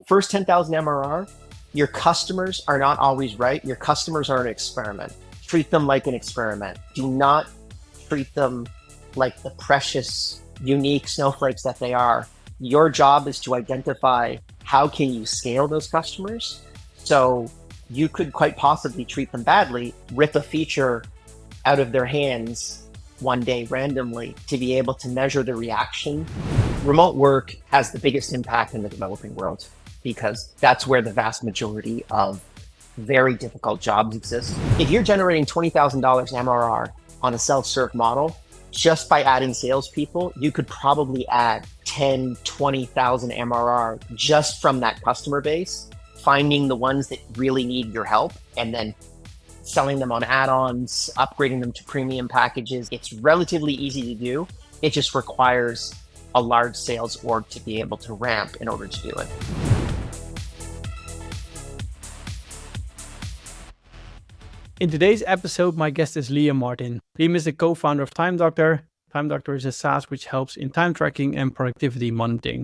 First 10,000 MRR, your customers are not always right. Your customers are an experiment. Treat them like an experiment. Do not treat them like the precious, unique snowflakes that they are. Your job is to identify how can you scale those customers. So you could quite possibly treat them badly, rip a feature out of their hands one day randomly to be able to measure the reaction. Remote work has the biggest impact in the developing world because that's where the vast majority of very difficult jobs exist. If you're generating $20,000 MRR on a self-serve model, just by adding salespeople, you could probably add 10, 20,000 MRR just from that customer base, finding the ones that really need your help and then selling them on add-ons, upgrading them to premium packages. It's relatively easy to do. It just requires a large sales org to be able to ramp in order to do it. In today's episode, my guest is Liam Martin. Liam is the co-founder of TimeDoctor. TimeDoctor is a SaaS which helps in time tracking and productivity monitoring.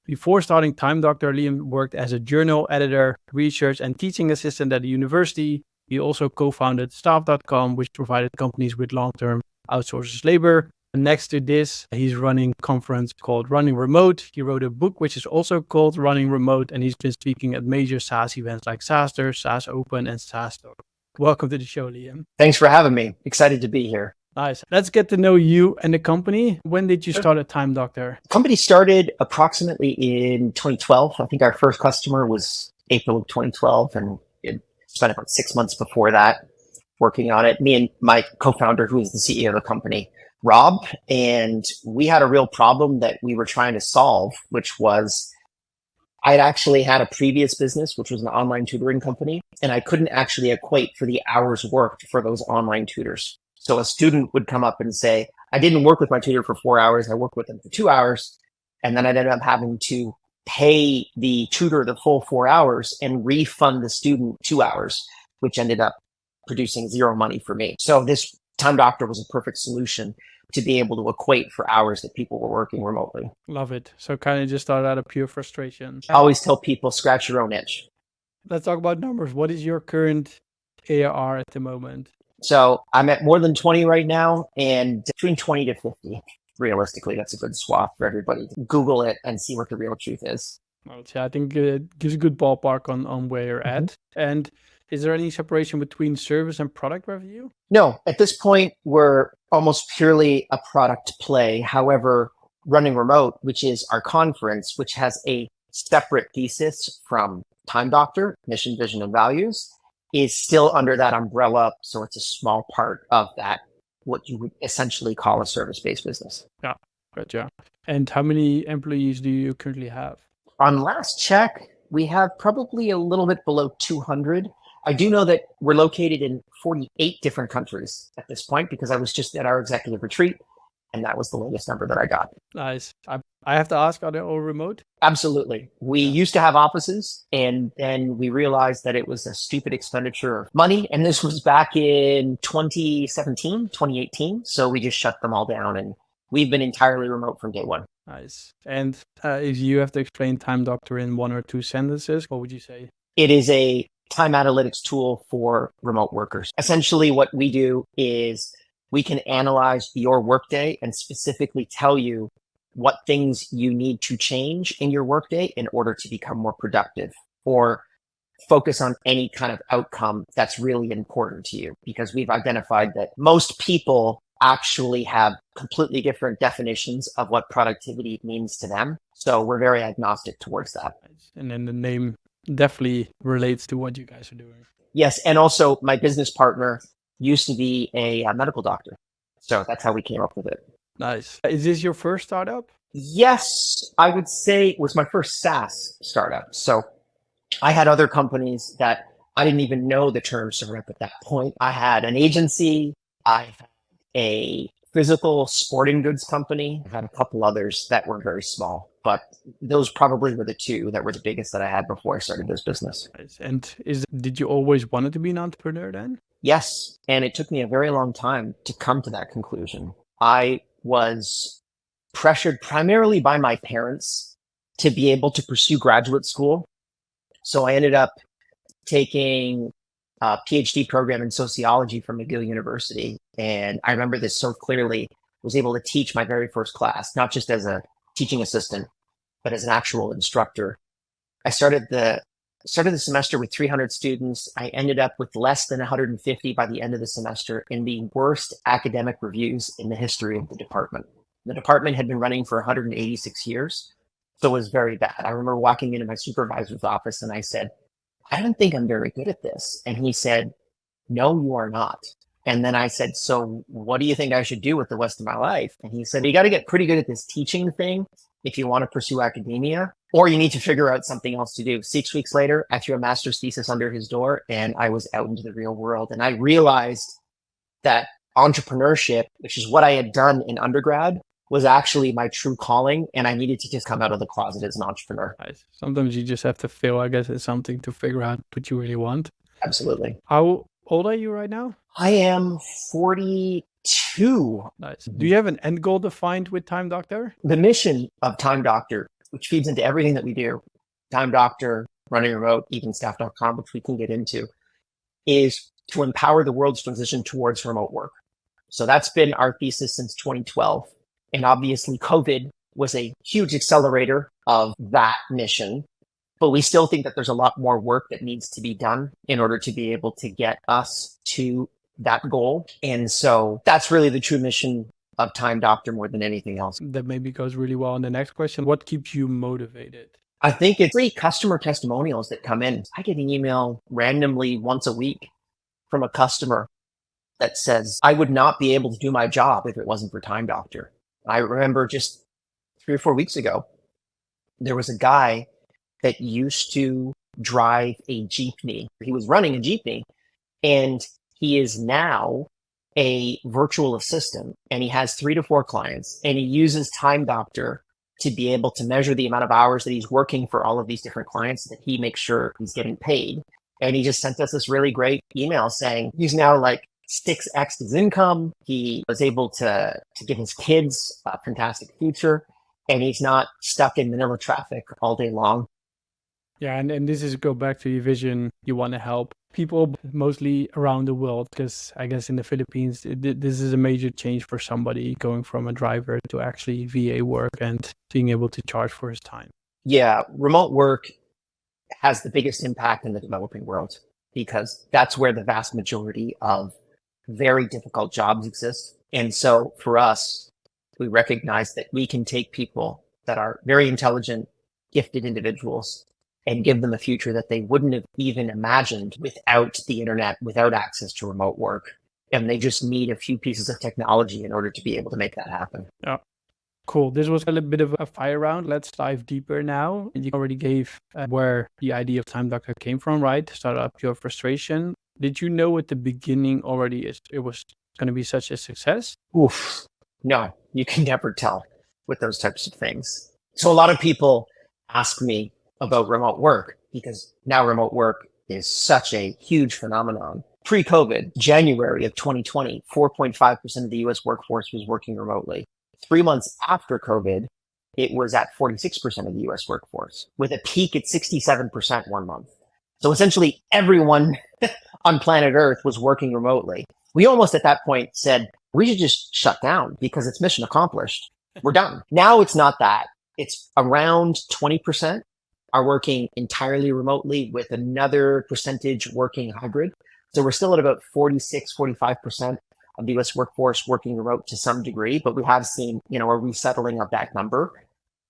Before starting TimeDoctor, Liam worked as a journal editor, research and teaching assistant at a university. He also co-founded Staff.com, which provided companies with long-term outsourced labor. And next to this, he's running a conference called Running Remote. He wrote a book, which is also called Running Remote, and he's been speaking at major SaaS events like SaaStr, SaaS Open, and SaaS Talk. Welcome to the show, Liam. Thanks for having me. Excited to be here. Nice. Let's get to know you and the company. When did you start at TimeDoctor? The company started approximately in 2012. I think our first customer was April of 2012, and it spent about 6 months before that working on it. Me and my co-founder, who is the CEO of the company, Rob, and we had a real problem that we were trying to solve, which was I'd actually had a previous business, which was an online tutoring company, and I couldn't actually equate for the hours worked for those online tutors. So a student would come up and say, I didn't work with my tutor for 4 hours, I worked with them for 2 hours, and then I ended up having to pay the tutor the full 4 hours and refund the student 2 hours, which ended up producing zero money for me. So this TimeDoctor was a perfect solution to be able to equate for hours that people were working remotely. Love it. So kind of just started out of pure frustration. I always tell people, scratch your own itch. Let's talk about numbers. What is your current ARR at the moment? So I'm at more than 20 right now, and between 20 to 50. Realistically, that's a good swap for everybody. Google it and see what the real truth is. Well, yeah, I think it gives a good ballpark on where you're at. And is there any separation between service and product revenue? No, at this point, we're almost purely a product play. However, Running Remote, which is our conference, which has a separate thesis from TimeDoctor, mission, vision, and values, is still under that umbrella. So it's a small part of that, what you would essentially call a service-based business. Yeah, gotcha. And how many employees do you currently have? On last check, we have probably a little bit below 200. I do know that we're located in 48 different countries at this point because I was just at our executive retreat, and that was the latest number that I got. Nice. I have to ask, are they all remote? Absolutely. We used to have offices, and then we realized that it was a stupid expenditure of money. And this was back in 2017, 2018. So we just shut them all down, and we've been entirely remote from day one. Nice. And if you have to explain TimeDoctor in 1 or 2 sentences, what would you say? It is a time analytics tool for remote workers. Essentially, what we do is we can analyze your workday and specifically tell you what things you need to change in your workday in order to become more productive or focus on any kind of outcome that's really important to you. Because we've identified that most people actually have completely different definitions of what productivity means to them. So we're very agnostic towards that. And then the name definitely relates to what you guys are doing. Yes. And also my business partner used to be a medical doctor. So that's how we came up with it. Nice. Is this your first startup? Yes, I would say it was my first SaaS startup. So I had other companies that I didn't even know the term startup at that point. I had an agency. I had a physical sporting goods company. I had a couple others that were very small, but those probably were the two that were the biggest that I had before I started this business. And did you always want to be an entrepreneur then? Yes. And it took me a very long time to come to that conclusion. I was pressured primarily by my parents to be able to pursue graduate school. So I ended up taking a PhD program in sociology from McGill University. And I remember this so clearly. Was able to teach my very first class, not just as a teaching assistant, but as an actual instructor. I started the semester with 300 students. I ended up with less than 150 by the end of the semester in the worst academic reviews in the history of the department. The department had been running for 186 years, so it was very bad. I remember walking into my supervisor's office and I said, I don't think I'm very good at this. And he said, no, you are not. And then I said, so what do you think I should do with the rest of my life? And he said, you got to get pretty good at this teaching thing if you want to pursue academia, or you need to figure out something else to do. 6 weeks later, I threw a master's thesis under his door and I was out into the real world. And I realized that entrepreneurship, which is what I had done in undergrad, was actually my true calling. And I needed to just come out of the closet as an entrepreneur. Nice. Sometimes you just have to fail, I guess, at something to figure out what you really want. Absolutely. How old are you right now? I am 42. Nice. Do you have an end goal defined with Time Doctor? The mission of Time Doctor, which feeds into everything that we do, Time Doctor, Running Remote, evenstaff.com, which we can get into, is to empower the world's transition towards remote work. So that's been our thesis since 2012. And obviously COVID was a huge accelerator of that mission. But we still think that there's a lot more work that needs to be done in order to be able to get us to that goal. And so that's really the true mission of Time Doctor more than anything else. That maybe goes really well in the next question. What keeps you motivated? I think it's free customer testimonials that come in. I get an email randomly once a week from a customer that says, I would not be able to do my job if it wasn't for Time Doctor. I remember just 3 or 4 weeks ago, there was a guy that used to drive a jeepney. He was running a jeepney, and he is now a virtual assistant, and he has 3 to 4 clients, and he uses Time Doctor to be able to measure the amount of hours that he's working for all of these different clients so that he makes sure he's getting paid. And he just sent us this really great email saying he's now like 6x his income. He was able to give his kids a fantastic future, and he's not stuck in Manila traffic all day long. Yeah, and this is go back to your vision. You want to help people mostly around the world, because I guess in the Philippines, this is a major change for somebody going from a driver to actually VA work and being able to charge for his time. Yeah, remote work has the biggest impact in the developing world because that's where the vast majority of very difficult jobs exist. And so for us, we recognize that we can take people that are very intelligent, gifted individuals and give them a future that they wouldn't have even imagined without the internet, without access to remote work. And they just need a few pieces of technology in order to be able to make that happen. Yeah. Cool. This was a little bit of a fire round. Let's dive deeper now. You already gave where the idea of Time Doctor came from, right? Start up your frustration. Did you know at the beginning already it was going to be such a success? Oof. No, you can never tell with those types of things. So a lot of people ask me about remote work because now remote work is such a huge phenomenon. Pre-COVID, January of 2020, 4.5% of the US workforce was working remotely. 3 months after COVID, it was at 46% of the US workforce, with a peak at 67% 1 month. So essentially everyone on planet Earth was working remotely. We almost at that point said, we should just shut down because it's mission accomplished. We're done. Now it's not that. It's around 20% are working entirely remotely with another percentage working hybrid. So we're still at about 46, 45% of the US workforce working remote to some degree, but we have seen, a resettling of that number.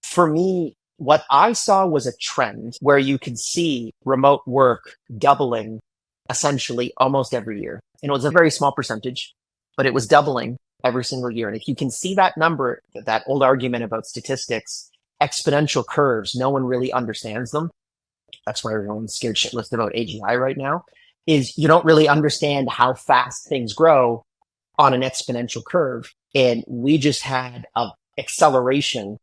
For me, what I saw was a trend where you could see remote work doubling essentially almost every year. And it was a very small percentage, but it was doubling every single year. And if you can see that number, that old argument about statistics, exponential curves, no one really understands them. That's why everyone's scared shitless about AGI right now, is you don't really understand how fast things grow on an exponential curve. And we just had an acceleration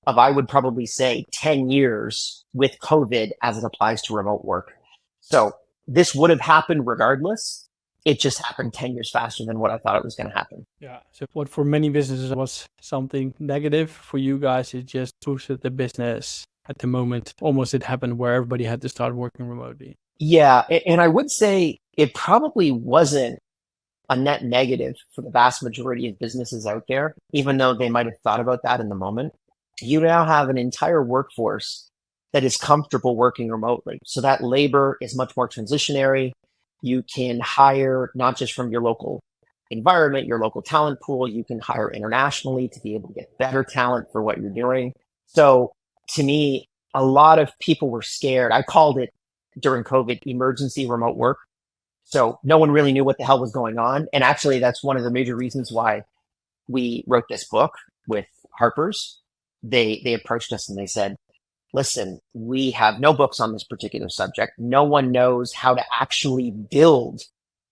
of, I would probably say, 10 years with COVID as it applies to remote work. So this would have happened regardless. It just happened 10 years faster than what I thought it was going to happen. Yeah. So what for many businesses was something negative, for you guys, it just boosted the business at the moment almost it happened where everybody had to start working remotely? Yeah. And I would say it probably wasn't a net negative for the vast majority of businesses out there, even though they might have thought about that in the moment. You now have an entire workforce that is comfortable working remotely. So that labor is much more transitionary. You can hire not just from your local environment, your local talent pool, you can hire internationally to be able to get better talent for what you're doing. So to me, a lot of people were scared. I called it during COVID emergency remote work. So no one really knew what the hell was going on. And actually, that's one of the major reasons why we wrote this book with Harper's. They approached us and they said, listen, we have no books on this particular subject. No one knows how to actually build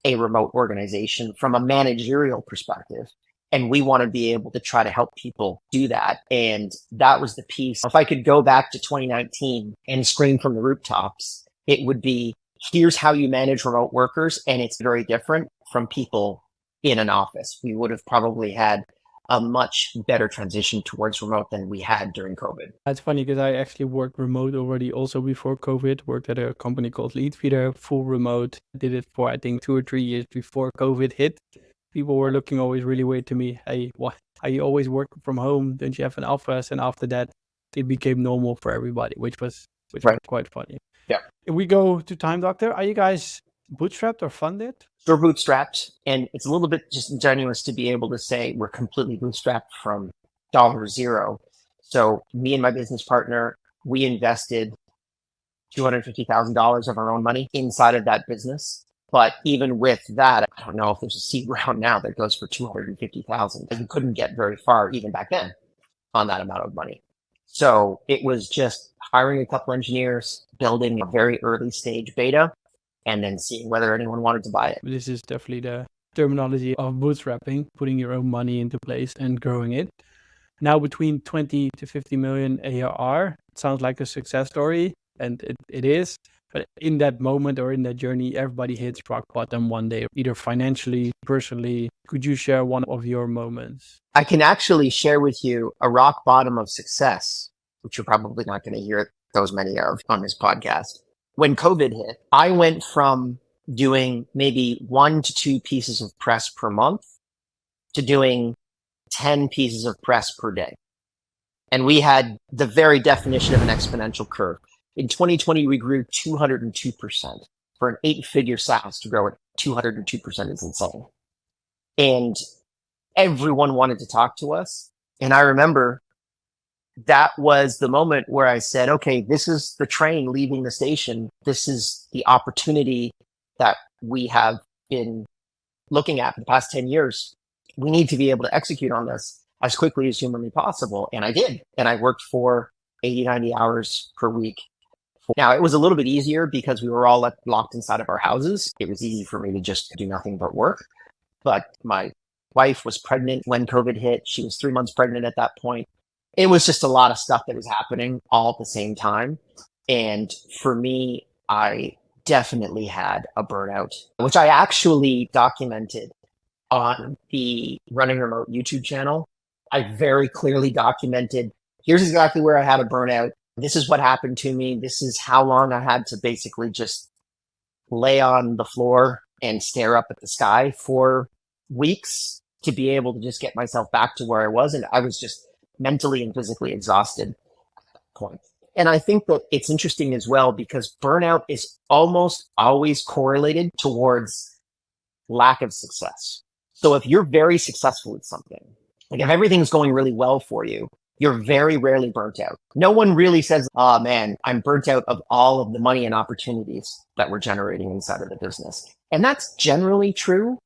a remote organization from a managerial perspective. And we want to be able to try to help people do that. And that was the piece. If I could go back to 2019 and scream from the rooftops, it would be, here's how you manage remote workers. And it's very different from people in an office. We would have probably had a much better transition towards remote than we had during COVID. That's funny because I actually worked remote already also before COVID, worked at a company called Leadfeeder, full remote. Did it for, I think, 2 or 3 years before COVID hit. People were looking always really weird to me. Hey, what? Are you always working from home? Don't you have an office? And after that, it became normal for everybody, which was Right. quite funny. Yeah. If we go to Time Doctor, are you guys bootstrapped or funded? We're bootstrapped, and it's a little bit just ingenuous to be able to say we're completely bootstrapped from $0. So me and my business partner, we invested $250,000 of our own money inside of that business. But even with that, I don't know if there's a seed round now that goes for $250,000. You couldn't get very far even back then on that amount of money. So it was just hiring a couple engineers, building a very early stage beta, and then seeing whether anyone wanted to buy it. This is definitely the terminology of bootstrapping, putting your own money into place and growing it. Now between 20 to 50 million ARR, it sounds like a success story, and it is. But in that moment or in that journey, everybody hits rock bottom one day, either financially, personally. Could you share one of your moments? I can actually share with you a rock bottom of success, which you're probably not going to hear those many of on this podcast. When COVID hit, I went from doing maybe 1 to 2 pieces of press per month to doing 10 pieces of press per day. And we had the very definition of an exponential curve. In 2020, we grew 202%. For an 8-figure SaaS to grow at 202% is insane. And everyone wanted to talk to us. And I remember that was the moment where I said, okay, this is the train leaving the station. This is the opportunity that we have been looking at for the past 10 years. We need to be able to execute on this as quickly as humanly possible. And I did. And I worked for 80, 90 hours per week. Now, it was a little bit easier because we were all locked inside of our houses. It was easy for me to just do nothing but work. But my wife was pregnant when COVID hit. She was 3 months pregnant at that point. It was just a lot of stuff that was happening all at the same time. And for me, I definitely had a burnout, which I actually documented on the Running Remote YouTube channel. I very clearly documented, here's exactly where I had a burnout. This is what happened to me. This is how long I had to basically just lay on the floor and stare up at the sky for weeks to be able to just get myself back to where I was. And I was just mentally and physically exhausted at that point. And I think that it's interesting as well because burnout is almost always correlated towards lack of success. So if you're very successful at something, like if everything's going really well for you, you're very rarely burnt out. No one really says, oh man, I'm burnt out of all of the money and opportunities that we're generating inside of the business. And that's generally true.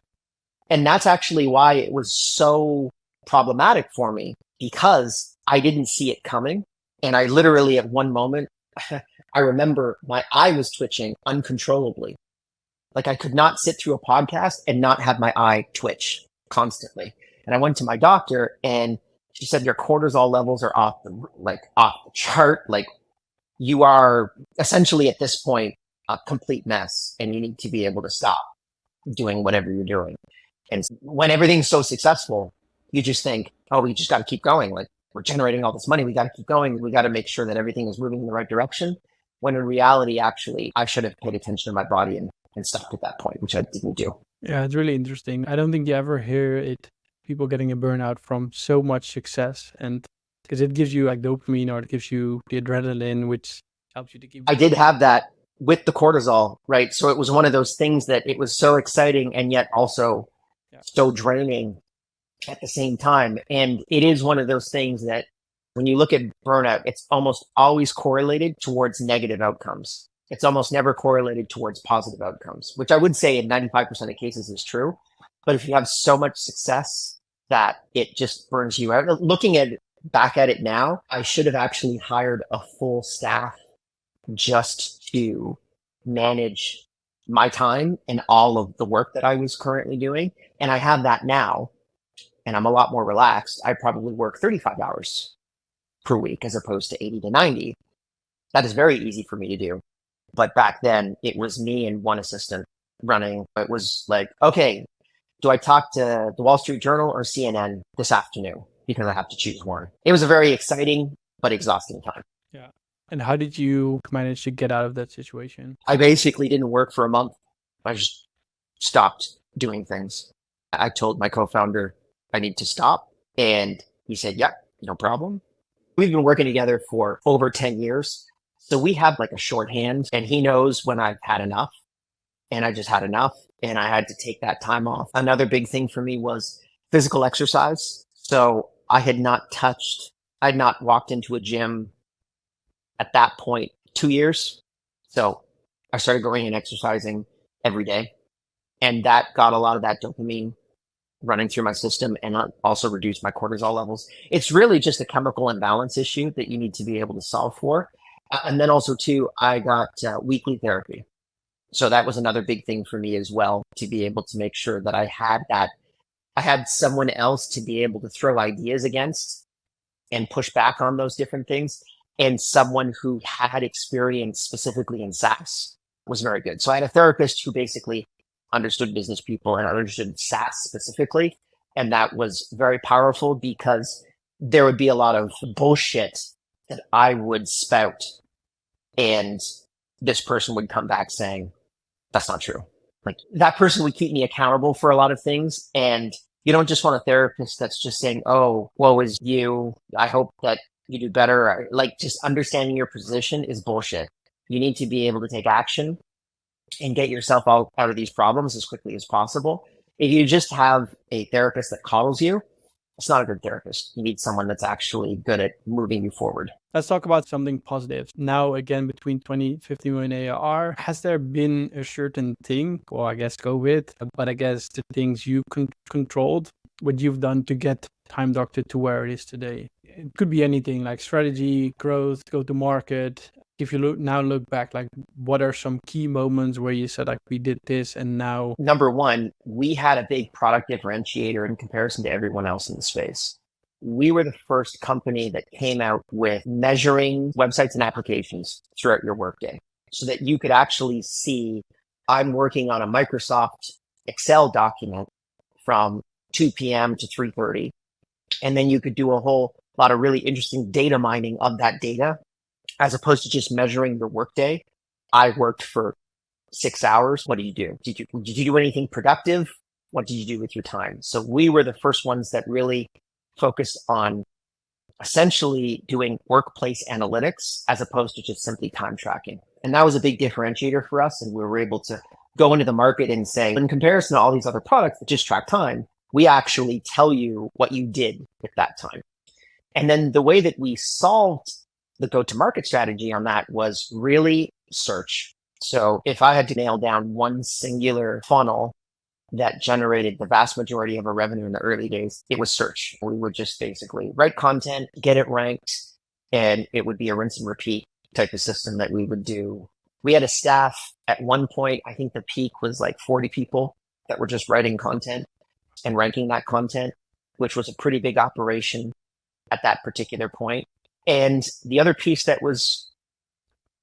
And that's actually why it was so problematic for me, because I didn't see it coming. And I literally at one moment, I remember my eye was twitching uncontrollably. Like I could not sit through a podcast and not have my eye twitch constantly. And I went to my doctor and she said, your cortisol levels are off the chart. Like you are essentially at this point a complete mess and you need to be able to stop doing whatever you're doing. And when everything's so successful, you just think, oh, we just got to keep going. Like we're generating all this money. We got to keep going. We got to make sure that everything is moving in the right direction. When in reality, actually, I should have paid attention to my body and stopped at that point, which I didn't do. Yeah, it's really interesting. I don't think you ever hear it, people getting a burnout from so much success. And because it gives you like dopamine, or it gives you the adrenaline, which helps you to keep. I did have that with the cortisol, right? So it was one of those things that it was so exciting and yet also so draining at the same time. And it is one of those things that when you look at burnout, it's almost always correlated towards negative outcomes. It's almost never correlated towards positive outcomes, which I would say in 95% of cases is true. But if you have so much success that it just burns you out, looking at back at it now, I should have actually hired a full staff just to manage my time and all of the work that I was currently doing. And I have that now, and I'm a lot more relaxed. I probably work 35 hours per week as opposed to 80 to 90. That is very easy for me to do. But back then it was me and one assistant running. It was like, okay, do I talk to the Wall Street Journal or CNN this afternoon? Because I have to choose one. It was a very exciting but exhausting time. Yeah. And how did you manage to get out of that situation? I basically didn't work for a month. I just stopped doing things. I told my co-founder I need to stop. And he said, yeah, no problem. We've been working together for over 10 years. So we have like a shorthand, and he knows when I've had enough, and I just had enough, and I had to take that time off. Another big thing for me was physical exercise. So I had not walked into a gym at that point 2 years. So I started going and exercising every day. And that got a lot of that dopamine running through my system, and also reduced my cortisol levels. It's really just a chemical imbalance issue that you need to be able to solve for. And then also too, I got weekly therapy. So that was another big thing for me as well, to be able to make sure that I had someone else to be able to throw ideas against and push back on those different things. And someone who had experience specifically in SaaS was very good. So I had a therapist who basically understood business people and understood SaaS specifically. And that was very powerful, because there would be a lot of bullshit that I would spout, and this person would come back saying, that's not true. Like, that person would keep me accountable for a lot of things. And you don't just want a therapist that's just saying, oh, woe is you. I hope that you do better. Like, just understanding your position is bullshit. You need to be able to take action and get yourself out of these problems as quickly as possible. If you just have a therapist that coddles you, it's not a good therapist. You need someone that's actually good at moving you forward. Let's talk about something positive. Now, again, between 50 million ARR, has there been a certain thing, or I guess COVID, but I guess the things you controlled, what you've done to get Time Doctor to where it is today? It could be anything like strategy, growth, go to market. If you look back, like, what are some key moments where you said, like, we did this and now? Number one, we had a big product differentiator in comparison to everyone else in the space. We were the first company that came out with measuring websites and applications throughout your workday, so that you could actually see, I'm working on a Microsoft Excel document from 2 p.m. to 3:30. And then you could do a whole lot of really interesting data mining of that data, as opposed to just measuring your workday. I worked for 6 hours. What did you do? Did you do anything productive? What did you do with your time? So we were the first ones that really focused on essentially doing workplace analytics, as opposed to just simply time tracking. And that was a big differentiator for us. And we were able to go into the market and say, in comparison to all these other products that just track time, we actually tell you what you did with that time. And then the way that we solved the go-to-market strategy on that was really search. So if I had to nail down one singular funnel that generated the vast majority of our revenue in the early days, it was search. We would just basically write content, get it ranked, and it would be a rinse and repeat type of system that we would do. We had a staff at one point, I think the peak was like 40 people that were just writing content and ranking that content, which was a pretty big operation at that particular point. And the other piece that was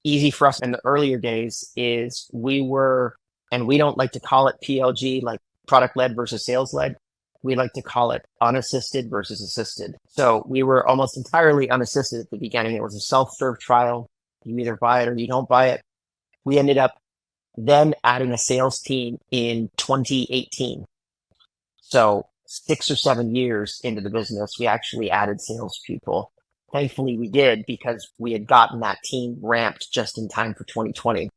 easy for us in the earlier days is we were, and we don't like to call it PLG, like product led versus sales led. we like to call it unassisted versus assisted. So we were almost entirely unassisted at the beginning. It was a self-serve trial. You either buy it or you don't buy it. We ended up then adding a sales team in 2018. So 6 or 7 years into the business, we actually added salespeople. Thankfully, we did because we had gotten that team ramped just in time for 2020,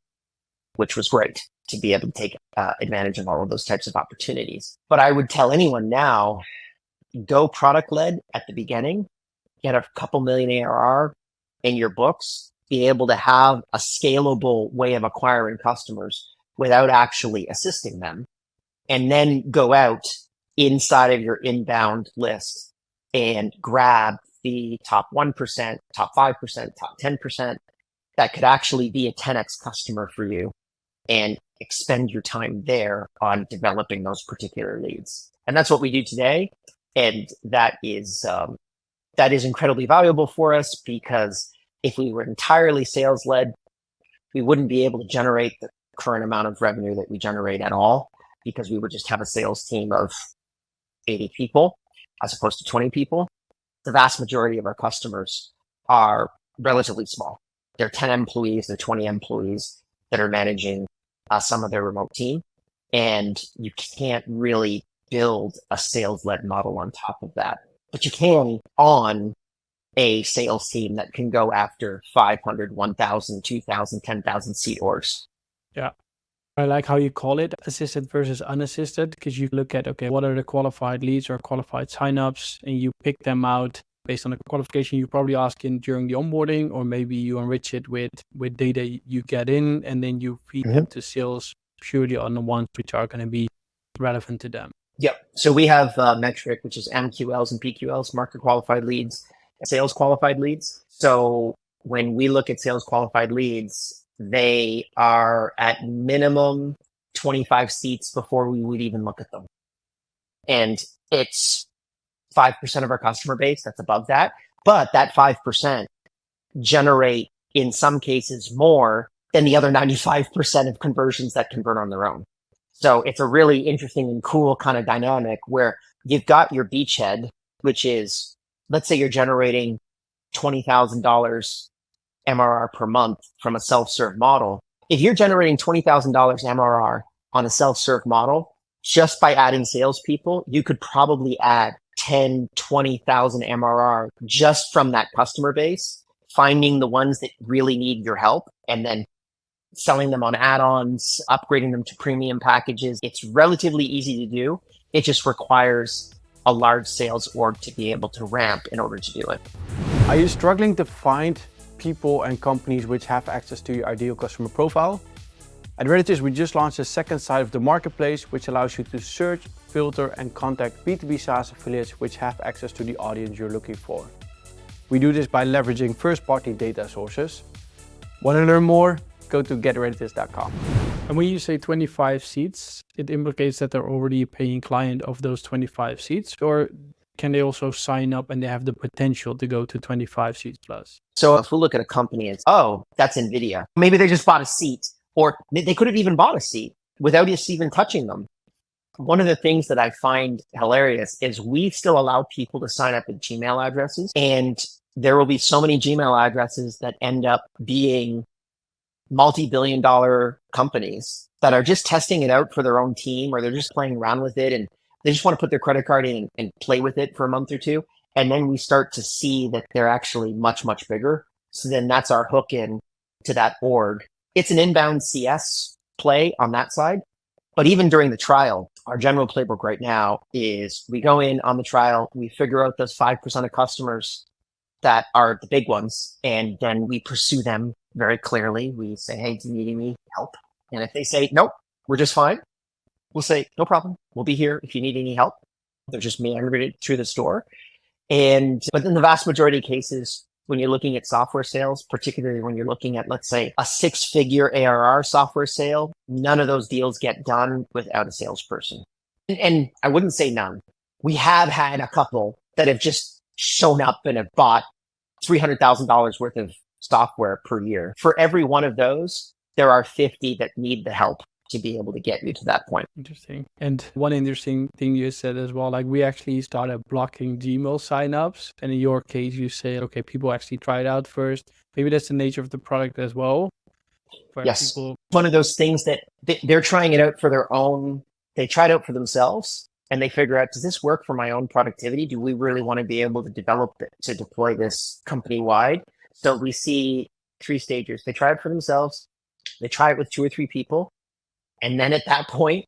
which was great to be able to take advantage of all of those types of opportunities. But I would tell anyone now, go product led at the beginning, get a couple million ARR in your books, be able to have a scalable way of acquiring customers without actually assisting them, and then go out inside of your inbound list and grab the top 1%, top 5%, top 10% that could actually be a 10x customer for you, and expend your time there on developing those particular leads. And that's what we do today. And that is incredibly valuable for us, because if we were entirely sales led, we wouldn't be able to generate the current amount of revenue that we generate at all, because we would just have a sales team of 80 people as opposed to 20 people. The vast majority of our customers are relatively small. They're 10 employees, they're 20 employees that are managing some of their remote team. And you can't really build a sales-led model on top of that. But you can on a sales team that can go after 500, 1,000, 2,000, 10,000 seat orgs. Yeah. I like how you call it assisted versus unassisted, because you look at, okay, what are the qualified leads or qualified signups, and you pick them out based on the qualification you probably ask in during the onboarding, or maybe you enrich it with data you get in, and then you feed them to sales purely on the ones which are going to be relevant to them. Yep. So we have a metric, which is MQLs and PQLs, market qualified leads, sales qualified leads. So when we look at sales qualified leads, they are at minimum 25 seats before we would even look at them. And it's 5% of our customer base that's above that. But that 5% generate, in some cases, more than the other 95% of conversions that convert on their own. So it's a really interesting and cool kind of dynamic where you've got your beachhead, which is, let's say you're generating $20,000 MRR per month from a self-serve model. If you're generating $20,000 MRR on a self-serve model, just by adding salespeople, you could probably add 10, 20,000 MRR just from that customer base, finding the ones that really need your help, and then selling them on add-ons, upgrading them to premium packages. It's relatively easy to do. It just requires a large sales org to be able to ramp in order to do it. Are you struggling to find people and companies which have access to your ideal customer profile? At Redditis, we just launched a second side of the marketplace, which allows you to search, filter, and contact B2B SaaS affiliates which have access to the audience you're looking for. We do this by leveraging first-party data sources. Want to learn more? Go to getredditis.com. And when you say 25 seats, it implicates that they're already a paying client of those 25 seats, or can they also sign up and they have the potential to go to 25 seats plus? So if we look at a company and, oh, that's NVIDIA. Maybe they just bought a seat, or they could have even bought a seat without us even touching them. One of the things that I find hilarious is we still allow people to sign up with Gmail addresses, and there will be so many Gmail addresses that end up being multi-billion-dollar companies that are just testing it out for their own team, or they're just playing around with it, and they just want to put their credit card in and play with it for a month or two. And then we start to see that they're actually much, much bigger. So then that's our hook in to that org. It's an inbound CS play on that side. But even during the trial, our general playbook right now is we go in on the trial, we figure out those 5% of customers that are the big ones, and then we pursue them very clearly. We say, hey, do you need any help? And if they say, nope, we're just fine, we'll say, no problem. We'll be here if you need any help. They're just meandering through the store. But in the vast majority of cases, when you're looking at software sales, particularly when you're looking at, let's say, a 6-figure ARR software sale, none of those deals get done without a salesperson. And I wouldn't say none. We have had a couple that have just shown up and have bought $300,000 worth of software per year. For every one of those, there are 50 that need the help. to be able to get you to that point. Interesting. And one interesting thing you said as well, like we actually started blocking Gmail signups. And in your case, you say, okay, people actually try it out first. Maybe that's the nature of the product as well. Yes. People... One of those things that they're trying it out for their own, they try it out for themselves and they figure out, does this work for my own productivity? Do we really want to be able to develop it, to deploy this company wide? So we see 3 stages. They try it for themselves. They try it with 2 or 3 people. And then at that point,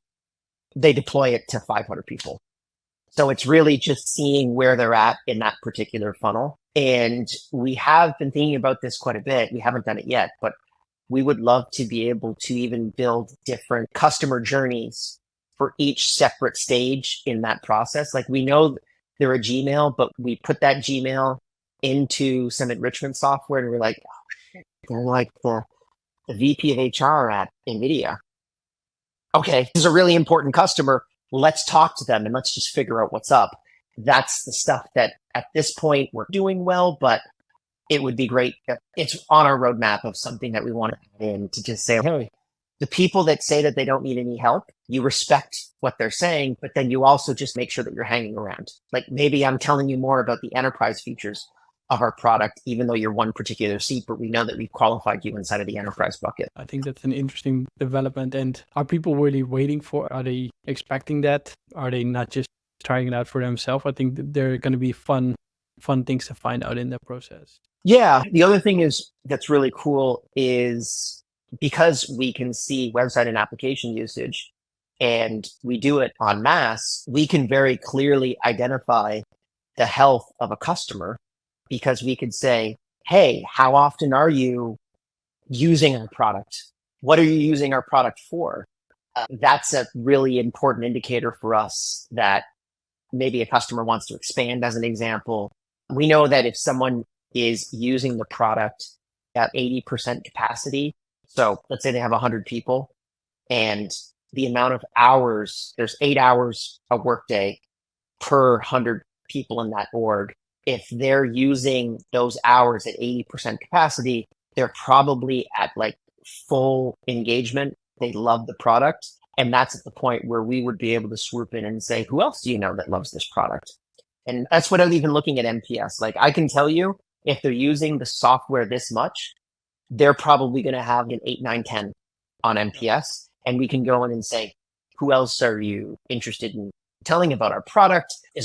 they deploy it to 500 people. So it's really just seeing where they're at in that particular funnel. And we have been thinking about this quite a bit. We haven't done it yet, but we would love to be able to even build different customer journeys for each separate stage in that process. Like we know they're a Gmail, but we put that Gmail into some enrichment software and we're like, oh, shit, they're like the VP of HR at NVIDIA. Okay, this is a really important customer. Let's talk to them and let's just figure out what's up. That's the stuff that at this point we're doing well, but it would be great. It's on our roadmap of something that we want to add in to just say, hey, the people that say that they don't need any help, you respect what they're saying, but then you also just make sure that you're hanging around. Like maybe I'm telling you more about the enterprise features of our product, even though you're one particular seat, but we know that we've qualified you inside of the enterprise bucket. I think that's an interesting development. And are people really waiting for, are they expecting that? Are they not just trying it out for themselves? I think that there are going to be fun things to find out in that process. Yeah. The other thing is that's really cool is because we can see website and application usage and we do it en masse, we can very clearly identify the health of a customer because we could say, hey, how often are you using our product? What are you using our product for? That's a really important indicator for us that maybe a customer wants to expand as an example. We know that if someone is using the product at 80% capacity, so let's say they have 100 people and the amount of hours, there's 8 hours a workday per 100 people in that org. If they're using those hours at 80% capacity, they're probably at like full engagement. They love the product. And that's at the point where we would be able to swoop in and say, who else do you know that loves this product? And that's without even looking at NPS. Like I can tell you, if they're using the software this much, they're probably going to have an 8, 9, 10 on NPS. And we can go in and say, who else are you interested in telling about our product? Are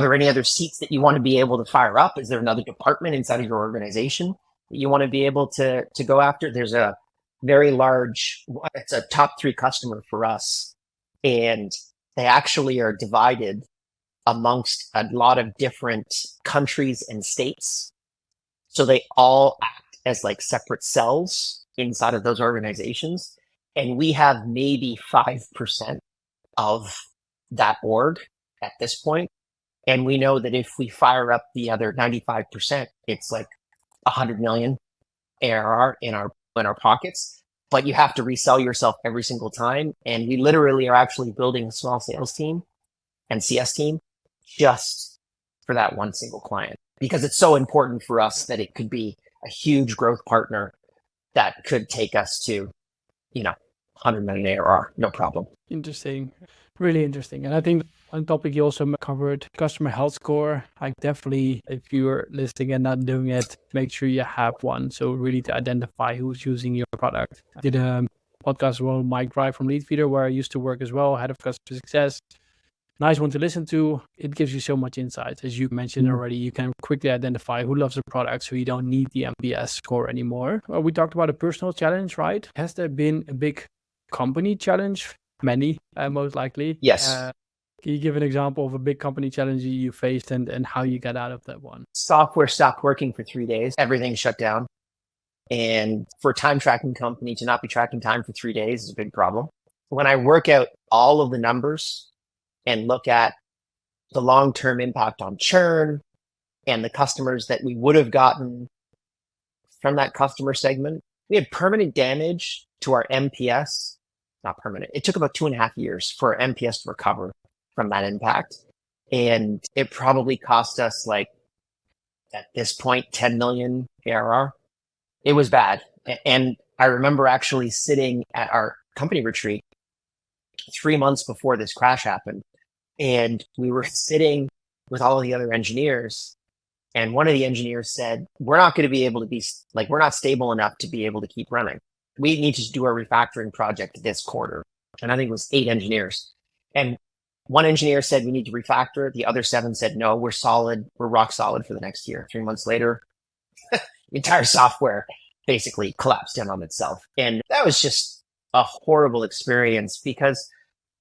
there any other seats that you want to be able to fire up? Is there another department inside of your organization that you want to be able to go after? There's a very large, it's a top 3 customer for us. And they actually are divided amongst a lot of different countries and states. So they all act as like separate cells inside of those organizations. And we have maybe 5% of that org at this point. And we know that if we fire up the other 95%, it's like 100 million ARR in our pockets, but you have to resell yourself every single time. And we literally are actually building a small sales team and CS team just for that one single client, because it's so important for us that it could be a huge growth partner that could take us to, 100 million ARR, no problem. Interesting. Really interesting. And I think one topic you also covered, customer health score. Like definitely, if you're listening and not doing it, make sure you have one. So really to identify who's using your product. I did a podcast as well, Mike Drive from Leadfeeder, where I used to work as well, head of customer success. Nice one to listen to. It gives you so much insight. As you mentioned already, you can quickly identify who loves the product, so you don't need the NPS score anymore. Well, we talked about a personal challenge, right? Has there been a big company challenge? Many, most likely. Yes. Can you give an example of a big company challenge you faced and how you got out of that one? Software stopped working for 3 days. Everything shut down. And for a time tracking company to not be tracking time for 3 days is a big problem. When I work out all of the numbers and look at the long-term impact on churn and the customers that we would have gotten from that customer segment, we had permanent damage to our NPS. Not permanent. It took about 2.5 years for our NPS to recover from that impact. And it probably cost us like, at this point, 10 million ARR. It was bad. And I remember actually sitting at our company retreat 3 months before this crash happened. And we were sitting with all of the other engineers. And one of the engineers said, we're not going to be able to be like, we're not stable enough to be able to keep running. We need to do a refactoring project this quarter. And I think it was 8 engineers. And one engineer said, we need to refactor it. The other 7 said, no, we're solid. We're rock solid for the next year. 3 months later, the entire software basically collapsed in on itself. And that was just a horrible experience because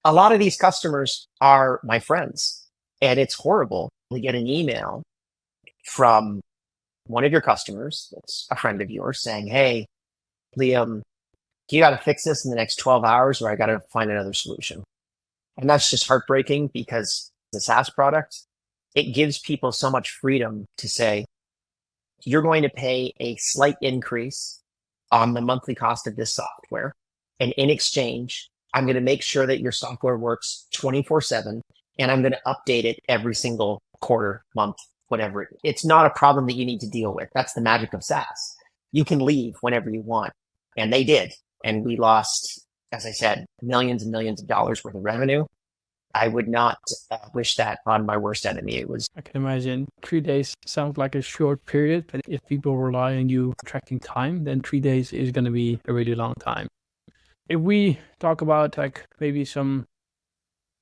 a lot of these customers are my friends. And it's horrible to get an email from one of your customers that's a friend of yours saying, hey, Liam, you got to fix this in the next 12 hours or I got to find another solution. And that's just heartbreaking because the SaaS product, it gives people so much freedom to say, you're going to pay a slight increase on the monthly cost of this software. And in exchange, I'm going to make sure that your software works 24/7 and I'm going to update it every single quarter, month, whatever. It's not a problem that you need to deal with. That's the magic of SaaS. You can leave whenever you want. And they did. And we lost, as I said, millions and millions of dollars worth of revenue. I would not wish that on my worst enemy. I can imagine 3 days sounds like a short period, but if people rely on you tracking time, then 3 days is going to be a really long time. If we talk about like maybe some,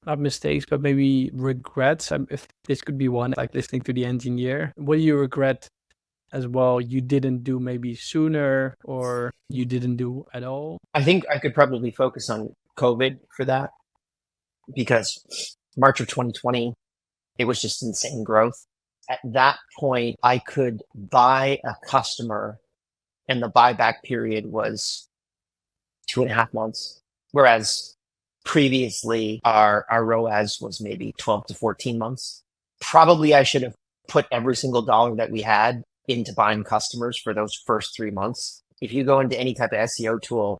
not mistakes, but maybe regrets, if this could be one, like listening to the engineer, what do you regret as well you didn't do maybe sooner or you didn't do at all? I think I could probably focus on COVID for that because March of 2020, it was just insane growth. At that point, I could buy a customer and the buyback period was 2.5 months, whereas previously our ROAS was maybe 12 to 14 months. Probably I should have put every single dollar that we had into buying customers for those first 3 months. If you go into any type of SEO tool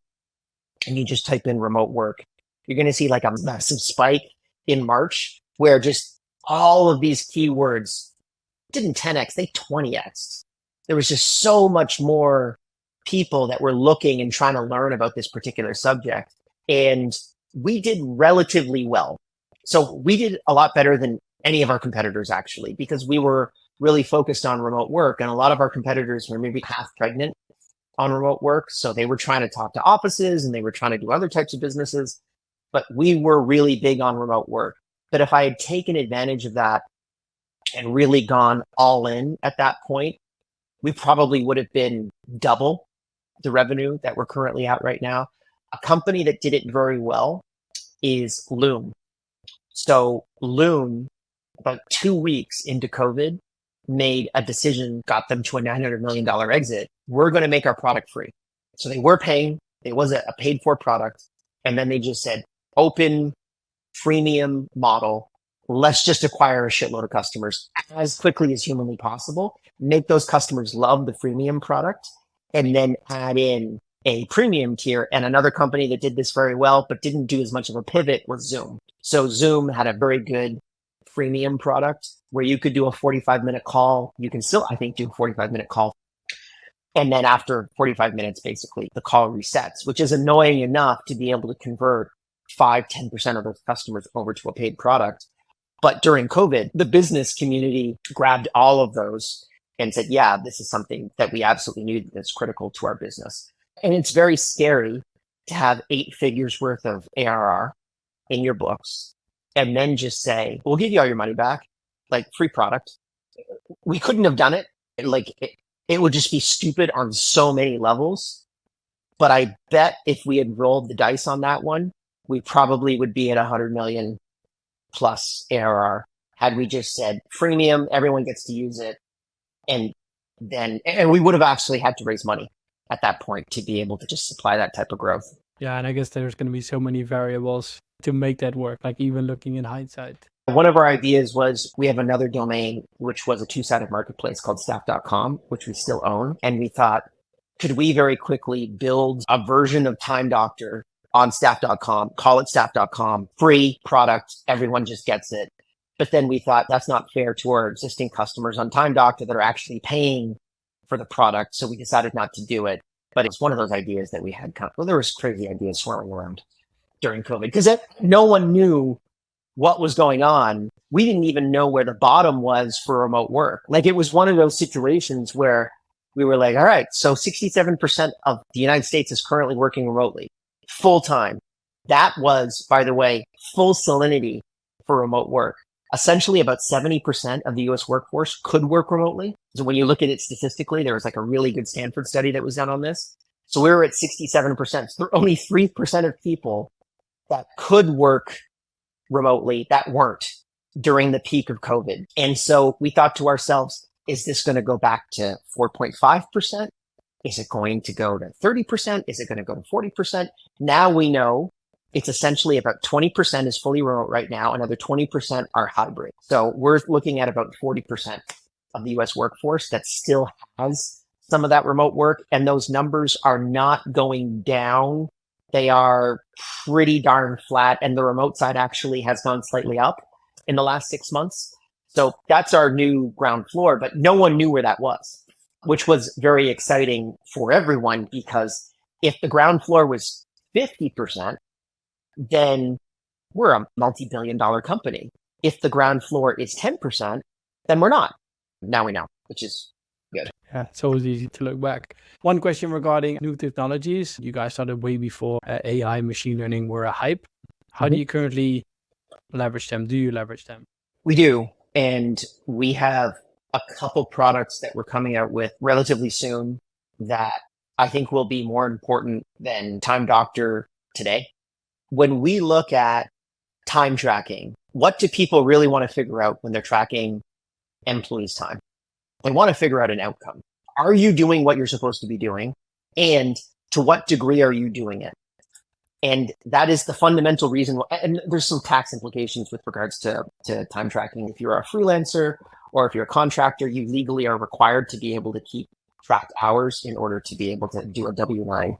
and you just type in remote work, you're going to see like a massive spike in March where just all of these keywords didn't 10x, they 20x. There was just so much more people that were looking and trying to learn about this particular subject. And we did relatively well. So we did a lot better than any of our competitors actually, because we were really focused on remote work. And a lot of our competitors were maybe half pregnant on remote work. So they were trying to talk to offices and they were trying to do other types of businesses, but we were really big on remote work. But if I had taken advantage of that and really gone all in at that point, we probably would have been double the revenue that we're currently at right now. A company that did it very well is Loom. So Loom, about 2 weeks into COVID, made a decision, got them to a $900 million exit. We're going to make our product free. So they were paying, it was a paid for product. And then they just said, open freemium model. Let's just acquire a shitload of customers as quickly as humanly possible. Make those customers love the freemium product and then add in a premium tier. And another company that did this very well, but didn't do as much of a pivot was Zoom. So Zoom had a very good freemium product where you could do a 45-minute call. You can still, I think, do a 45-minute call. And then after 45 minutes, basically, the call resets, which is annoying enough to be able to convert 5-10% of those customers over to a paid product. But during COVID, the business community grabbed all of those and said, yeah, this is something that we absolutely need that's critical to our business. And it's very scary to have 8 figures worth of ARR in your books and then just say, we'll give you all your money back, like free product. We couldn't have done it. It would just be stupid on so many levels. But I bet if we had rolled the dice on that one, we probably would be at 100 million plus ARR had we just said freemium, everyone gets to use it. And we would have actually had to raise money at that point to be able to just supply that type of growth. Yeah, and I guess there's going to be so many variables to make that work, like even looking in hindsight. One of our ideas was we have another domain, which was a 2-sided marketplace called staff.com, which we still own. And we thought, could we very quickly build a version of Time Doctor on staff.com, call it staff.com, free product, everyone just gets it. But then we thought that's not fair to our existing customers on Time Doctor that are actually paying for the product. So we decided not to do it. But it's one of those ideas that we had well, there was crazy ideas swirling around. during COVID because no one knew what was going on. We didn't even know where the bottom was for remote work. Like it was one of those situations where we were like, all right, so 67% of the United States is currently working remotely, full time. That was, by the way, full salinity for remote work. Essentially about 70% of the US workforce could work remotely. So when you look at it statistically, there was like a really good Stanford study that was done on this. So we were at 67%. So only 3% of people that could work remotely that weren't during the peak of COVID. And so we thought to ourselves, is this going to go back to 4.5%? Is it going to go to 30%? Is it going to go to 40%? Now we know it's essentially about 20% is fully remote right now. Another 20% are hybrid. So we're looking at about 40% of the US workforce that still has some of that remote work. And those numbers are not going down. They are pretty darn flat. And the remote side actually has gone slightly up in the last 6 months. So that's our new ground floor, but no one knew where that was, which was very exciting for everyone because if the ground floor was 50%, then we're a multi-billion dollar company. If the ground floor is 10%, then we're not. Now we know, which is good. Yeah, it's always easy to look back. One question regarding new technologies. You guys started way before AI, machine learning were a hype. How do you currently leverage them? Do you leverage them? We do. And we have a couple products that we're coming out with relatively soon that I think will be more important than Time Doctor today. When we look at time tracking, what do people really want to figure out when they're tracking employees' time? They want to figure out an outcome. Are you doing what you're supposed to be doing? And to what degree are you doing it? And that is the fundamental reason. And there's some tax implications with regards to time tracking. If you're a freelancer or if you're a contractor, you legally are required to be able to keep tracked hours in order to be able to do a W-9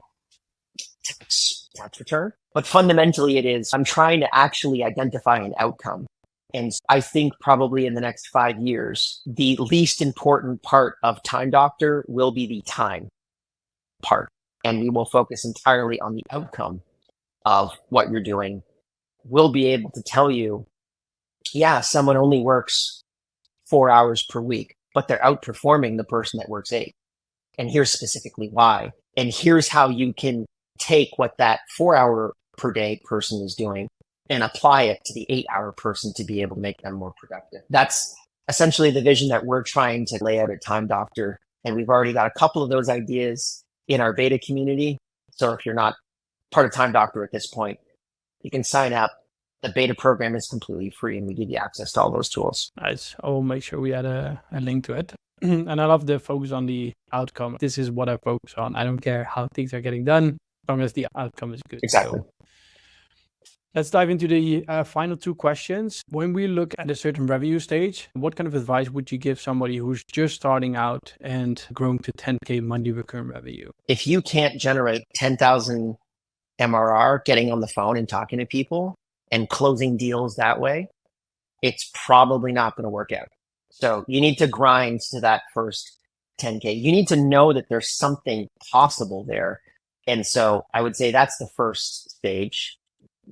tax return. But fundamentally it is, I'm trying to actually identify an outcome. And I think probably in the next 5 years, the least important part of Time Doctor will be the time part. And we will focus entirely on the outcome of what you're doing. We'll be able to tell you, yeah, someone only works 4 hours per week, but they're outperforming the person that works 8. And here's specifically why. And here's how you can take what that 4 hour per day person is doing and apply it to the 8 hour person to be able to make them more productive. That's essentially the vision that we're trying to lay out at Time Doctor. And we've already got a couple of those ideas in our beta community. So if you're not part of Time Doctor at this point, you can sign up. The beta program is completely free and we give you access to all those tools. Nice. I will make sure we add a link to it. And I love the focus on the outcome. This is what I focus on. I don't care how things are getting done, as long as the outcome is good. Exactly. So let's dive into the final 2 questions. When we look at a certain revenue stage, what kind of advice would you give somebody who's just starting out and growing to 10K monthly recurring revenue? If you can't generate 10,000 MRR getting on the phone and talking to people and closing deals that way, it's probably not going to work out. So you need to grind to that first 10K. You need to know that there's something possible there. And so I would say that's the first stage.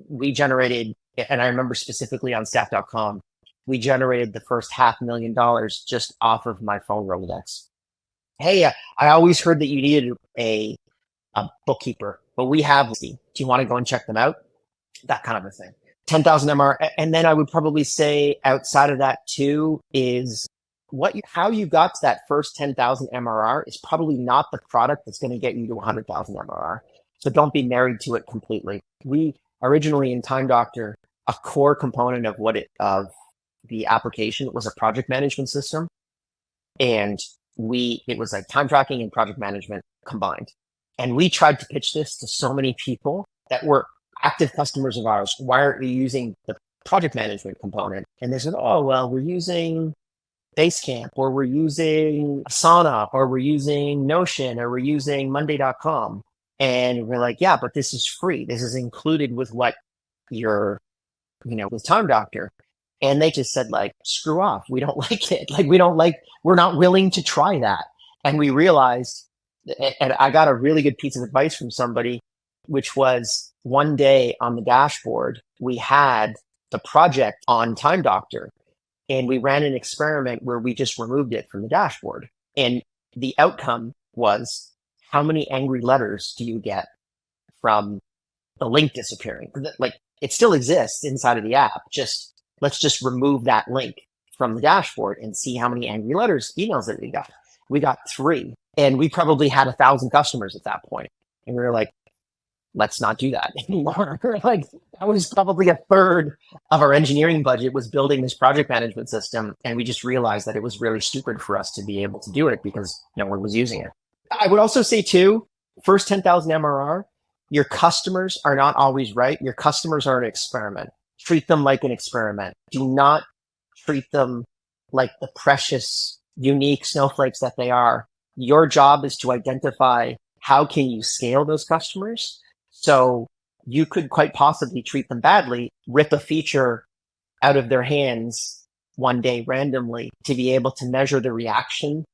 We generated, and I remember specifically on staff.com, we generated the first $500,000 just off of my phone Rolodex. Hey, I always heard that you needed a bookkeeper, but we have, do you want to go and check them out? That kind of a thing. 10,000 MR. And then I would probably say outside of that too is how you got to that first 10,000 MRR is probably not the product that's going to get you to 100,000 MRR. So don't be married to it completely. We originally in Time Doctor, a core component of the application was a project management system. And it was like time tracking and project management combined. And we tried to pitch this to so many people that were active customers of ours. Why aren't you using the project management component? And they said, oh, well, we're using Basecamp, or we're using Asana, or we're using Notion, or we're using Monday.com. And we're like, yeah, but this is free. This is included with what you're, with Time Doctor. And they just said like, screw off. We don't like it. We're not willing to try that. And we realized, and I got a really good piece of advice from somebody, which was one day on the dashboard, we had the project on Time Doctor, and we ran an experiment where we just removed it from the dashboard. And the outcome was, how many angry letters do you get from the link disappearing? Like, it still exists inside of the app. Let's just remove that link from the dashboard and see how many angry letters, emails that we got. We got 3, and we probably had 1,000 customers at that point. And we were like, let's not do that anymore. Like, that was probably a third of our engineering budget was building this project management system. And we just realized that it was really stupid for us to be able to do it because no one was using it. I would also say too, first 10,000 MRR, your customers are not always right. Your customers are an experiment. Treat them like an experiment. Do not treat them like the precious, unique snowflakes that they are. Your job is to identify how can you scale those customers. So you could quite possibly treat them badly, rip a feature out of their hands one day randomly to be able to measure the reaction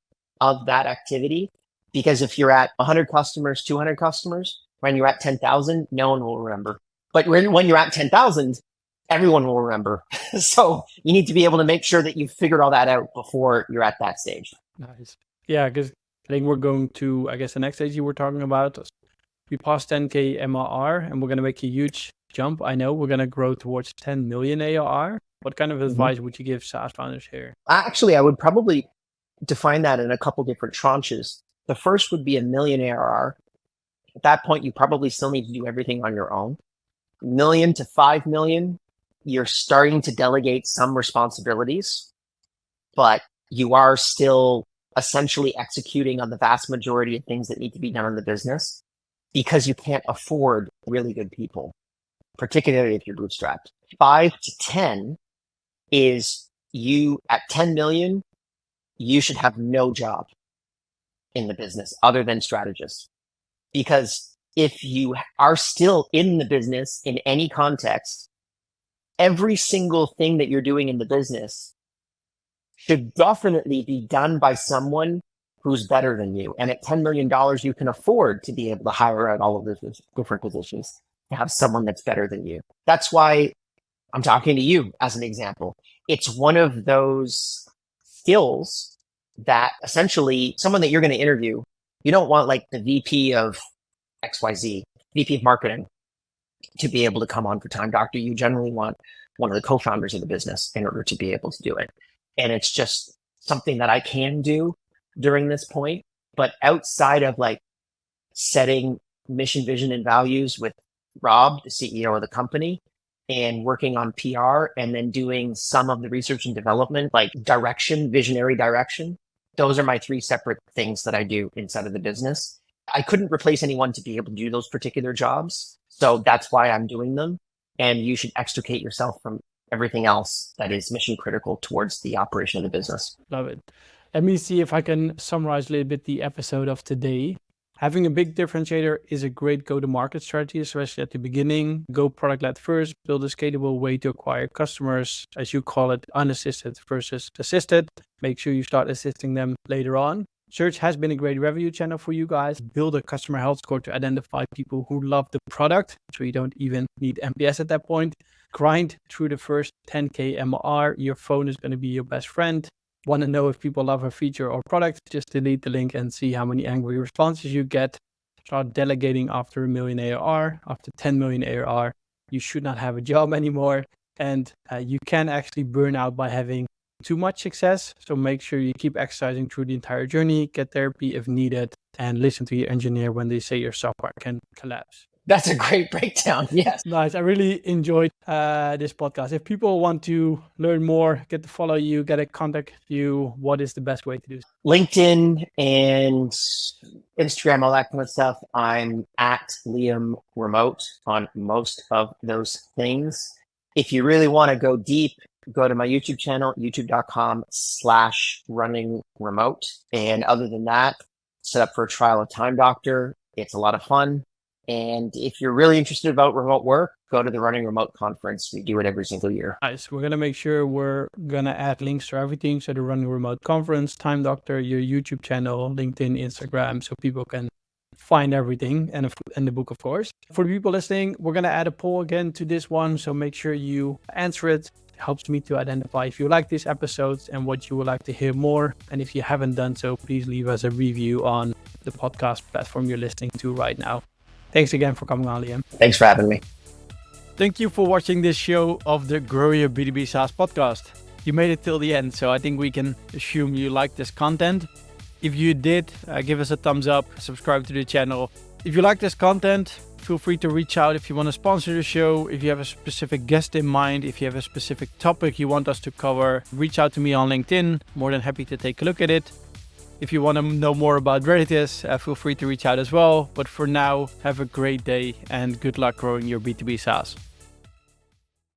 of that activity. Because if you're at 100 customers, 200 customers, when you're at 10,000, no one will remember. But when you're at 10,000, everyone will remember. So you need to be able to make sure that you've figured all that out before you're at that stage. Nice. Yeah, because I think we're going to, I guess, the next stage you were talking about. We passed 10K MRR and we're going to make a huge jump. I know we're going to grow towards 10 million ARR. What kind of advice would you give SaaS founders here? Actually, I would probably define that in a couple different tranches. The first would be a million ARR. At that point, you probably still need to do everything on your own. Million to 5 million, you're starting to delegate some responsibilities, but you are still essentially executing on the vast majority of things that need to be done in the business because you can't afford really good people, particularly if you're bootstrapped. 5 to 10 is you at 10 million, you should have no job in the business other than strategist. Because if you are still in the business in any context, every single thing that you're doing in the business should definitely be done by someone who's better than you. And at $10 million, you can afford to be able to hire out all of those different positions to have someone that's better than you. That's why I'm talking to you as an example. It's one of those skills that essentially someone that you're going to interview, you don't want like the VP of XYZ, VP of marketing to be able to come on for Time Doctor. You generally want one of the co-founders of the business in order to be able to do it. And it's just something that I can do during this point. But outside of like setting mission, vision, and values with Rob, the CEO of the company, and working on PR and then doing some of the research and development, like direction, visionary direction. Those are my 3 separate things that I do inside of the business. I couldn't replace anyone to be able to do those particular jobs. So that's why I'm doing them. And you should extricate yourself from everything else that is mission critical towards the operation of the business. Love it. Let me see if I can summarize a little bit the episode of today. Having a big differentiator is a great go-to-market strategy, especially at the beginning. Go product-led first, build a scalable way to acquire customers, as you call it, unassisted versus assisted. Make sure you start assisting them later on. Search has been a great revenue channel for you guys. Build a customer health score to identify people who love the product, so you don't even need NPS at that point. Grind through the first 10K MRR. Your phone is going to be your best friend. Want to know if people love a feature or product? Just delete the link and see how many angry responses you get. Start delegating after a million ARR. After 10 million ARR, you should not have a job anymore. And you can actually burn out by having too much success. So make sure you keep exercising through the entire journey, get therapy if needed, and listen to your engineer when they say your software can collapse. That's a great breakdown. Yes. Nice. I really enjoyed this podcast. If people want to learn more, get to follow you, get to contact you, what is the best way to do? LinkedIn and Instagram, all that kind of stuff. I'm at Liam Remote on most of those things. If you really want to go deep, go to my YouTube channel, youtube.com/runningremote. And other than that, set up for a trial of Time Doctor. It's a lot of fun. And if you're really interested about remote work, go to the Running Remote conference. We do it every single year. Nice. We're going to make sure we're going to add links to everything. So the Running Remote conference, Time Doctor, your YouTube channel, LinkedIn, Instagram, so people can find everything and the book, of course. For the people listening, we're going to add a poll again to this one. So make sure you answer it. It helps me to identify if you like these episodes and what you would like to hear more. And if you haven't done so, please leave us a review on the podcast platform you're listening to right now. Thanks again for coming on, Liam. Thanks for having me. Thank you for watching this show of the Grow Your B2B SaaS podcast. You made it till the end, so I think we can assume you like this content. If you did, give us a thumbs up, subscribe to the channel. If you like this content, feel free to reach out if you want to sponsor the show. If you have a specific guest in mind, if you have a specific topic you want us to cover, reach out to me on LinkedIn. More than happy to take a look at it. If you want to know more about Reditus, feel free to reach out as well. But for now, have a great day and good luck growing your B2B SaaS.